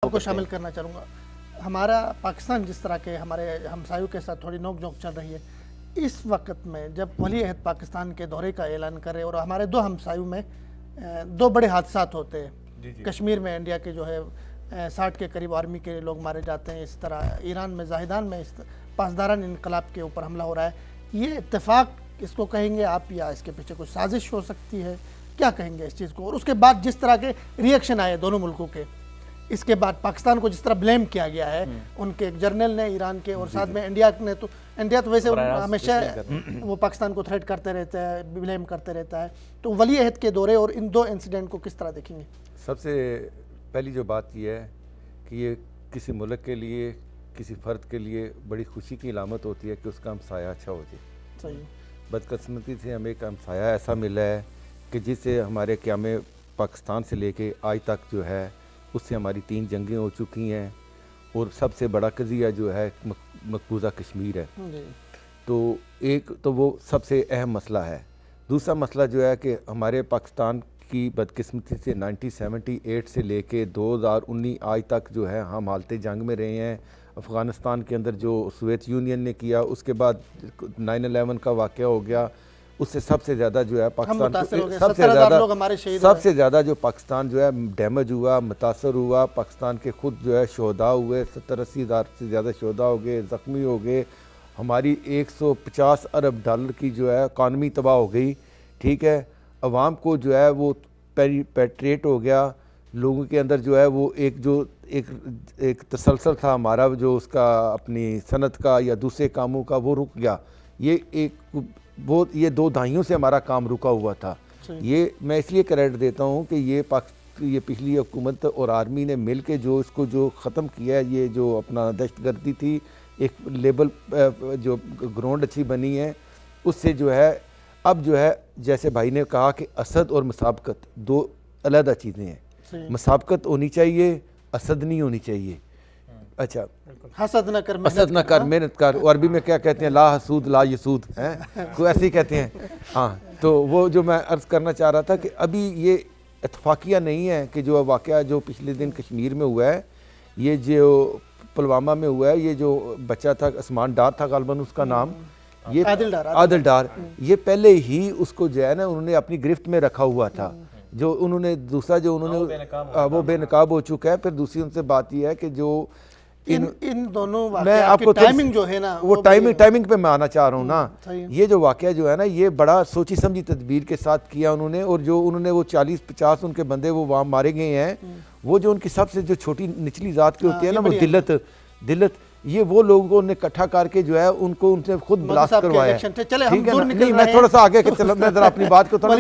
کو شامل کرنا چاہوں گا. ہمارا پاکستان جس طرح کے ہمارے ہمسایوں کے ساتھ تھوڑی نوک جھونک چل رہی ہے اس وقت میں، جب ولی عہد پاکستان کے دورے کا اعلان کرے اور ہمارے دو ہمسایوں میں دو بڑے حادثات ہوتے ہیں. کشمیر میں انڈیا کے جو ہے 60 کے قریب آرمی کے لوگ مارے جاتے ہیں. اس طرح ایران میں زاہدان میں پاسداران انقلاب کے اوپر حملہ ہو رہا ہے. یہ اتفاق اس کو کہیں گے آپ، یا اس کے پیچھے کوئی سازش ہو سکتی ہے؟ کیا کہیں گے اس چیز کو؟ اور اس کے بعد جس طرح کے ری ایکشن آئے دونوں ملکوں کے، اس کے بعد پاکستان کو جس طرح بلیم کیا گیا ہے ان کے ایک جرنل نے ایران کے، اور ساتھ میں انڈیا نے، تو انڈیا تو ویسے ہمیشہ وہ پاکستان کو تھریٹ کرتے رہتا ہے، بلیم کرتے رہتا ہے. تو ولی عہد کے دورے اور ان دو انسیڈنٹ کو کس طرح دیکھیں گے؟ سب سے پہلی جو بات یہ ہے کہ یہ کسی ملک کے لیے، کسی فرد کے لیے بڑی خوشی کی علامت ہوتی ہے کہ اس کا ہمسایہ اچھا ہو جائے. صحیح. بدقسمتی سے ہمیں ایک ہمسایہ ایسا ملا ہے کہ جس سے ہمارے قیام پاکستان سے لے کے آج تک جو ہے اس سے ہماری 3 جنگیں ہو چکی ہیں، اور سب سے بڑا قضیہ جو ہے مقبوضہ کشمیر ہے. تو ایک تو وہ سب سے اہم مسئلہ ہے. دوسرا مسئلہ جو ہے کہ ہمارے پاکستان کی بدقسمتی سے 1978 سے لے کے 2019 آج تک جو ہے ہم حالت جنگ میں رہے ہیں. افغانستان کے اندر جو سوویت یونین نے کیا، اس کے بعد 9/11 کا واقعہ ہو گیا، اس سے سب سے زیادہ جو ہے پاکستان سب سے زیادہ جو پاکستان جو ہے ڈیمیج ہوا، متاثر ہوا. پاکستان کے خود جو ہے شہداء ہوئے، 70-80 ہزار سے زیادہ شہداء ہو گئے، زخمی ہو گئے. ہماری 150 ارب ڈالر کی جو ہے اکانومی تباہ ہو گئی. ٹھیک ہے، عوام کو جو ہے وہ پیٹریٹ ہو گیا. لوگوں کے اندر جو ہے وہ ایک تسلسل تھا ہمارا، جو اس کا اپنی صنعت کا یا دوسرے کاموں کا، وہ رک گیا. یہ 2 دہائیوں سے ہمارا کام رکا ہوا تھا. یہ میں اس لیے کریڈٹ دیتا ہوں کہ یہ پچھلی حکومت اور آرمی نے مل کے جو اس کو جو ختم کیا ہے، یہ جو اپنا دہشت گردی تھی، ایک لیبل جو گراؤنڈ اچھی بنی ہے، اس سے جو ہے اب جو ہے جیسے بھائی نے کہا کہ اسد اور مسابقت 2 علیحدہ چیزیں ہیں. مسابقت ہونی چاہیے، اسد نہیں ہونی چاہیے. اچھا، حسد نہ کر محنت کر. عربی میں کیا کہتے ہیں؟ لا حسود لا یسود، کوئی ایسے ہی کہتے ہیں. ہاں، تو وہ جو میں عرض کرنا چاہ رہا تھا کہ ابھی یہ اتفاقیہ نہیں ہے کہ جو واقعہ جو پچھلے دن کشمیر میں ہوا ہے، یہ جو پلوامہ میں ہوا ہے، یہ جو بچہ تھا عثمان ڈار تھا غالباً اس کا نام، یہ عادل ڈار، یہ پہلے ہی اس کو جو ہے نا انہوں نے اپنی گرفت میں رکھا ہوا تھا. جو انہوں نے دوسرا جو انہوں نے وہ بے نقاب ہو چکا ہے. پھر دوسری ان سے بات یہ ہے کہ جو ان دونوں واقعات کی ٹائمنگ جو ہے نا، وہ ٹائمنگ پہ میں آنا چاہ رہا ہوں نا. یہ جو واقعہ جو ہے نا، یہ بڑا سوچی سمجھی تدبیر کے ساتھ کیا انہوں نے. اور جو انہوں نے وہ 40-50 ان کے بندے وہ وہاں مارے گئے ہیں، وہ جو ان کی سب سے جو چھوٹی نچلی ذات کے ہوتے ہیں نا، وہ دلت، یہ وہ لوگوں نے اکٹھا کر کے جو ہے ان کو ان سے خود بلاسٹ کروایا ہے. ٹھیک ہے نا؟ نہیں، میں تھوڑا سا آگے میں ذرا اپنی بات کو تھوڑا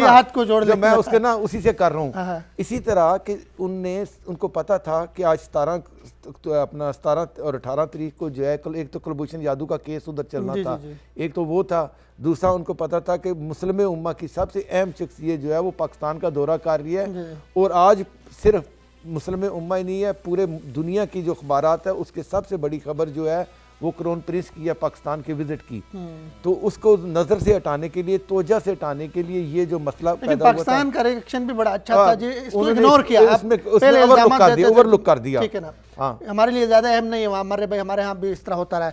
میں اس کے نا اسی سے کر رہا ہوں. اسی طرح کہ ان کو پتا تھا کہ آج 17 اور 18 تاریخ کو جو ہے ایک تو کلبھوشن یادو کا کیس ادھر چلنا تھا، ایک تو وہ تھا. دوسرا ان کو پتا تھا کہ مسلم امہ کی سب سے اہم شخصیت جو ہے وہ پاکستان کا دورہ کر رہی ہے. اور آج صرف مسلم امہ ہی نہیں ہے، پورے دنیا کی جو اخبارات ہے اس کے سب سے بڑی خبر جو ہے وہ کرون پرنس کی ہے، پاکستان کے وزٹ کی. تو اس کو نظر سے ہٹانے کے لیے، توجہ سے ہٹانے کے لیے یہ جو مسئلہ پیدا ہوا تھا، پاکستان کا ریئیکشن بھی بڑا اچھا تھا جی، اس کو اگنور کیا، اوور لک کر دیا. ہمارے لیے زیادہ اہم نہیں ہے، ہمارے ہاں بھی اس طرح ہوتا رہا ہے.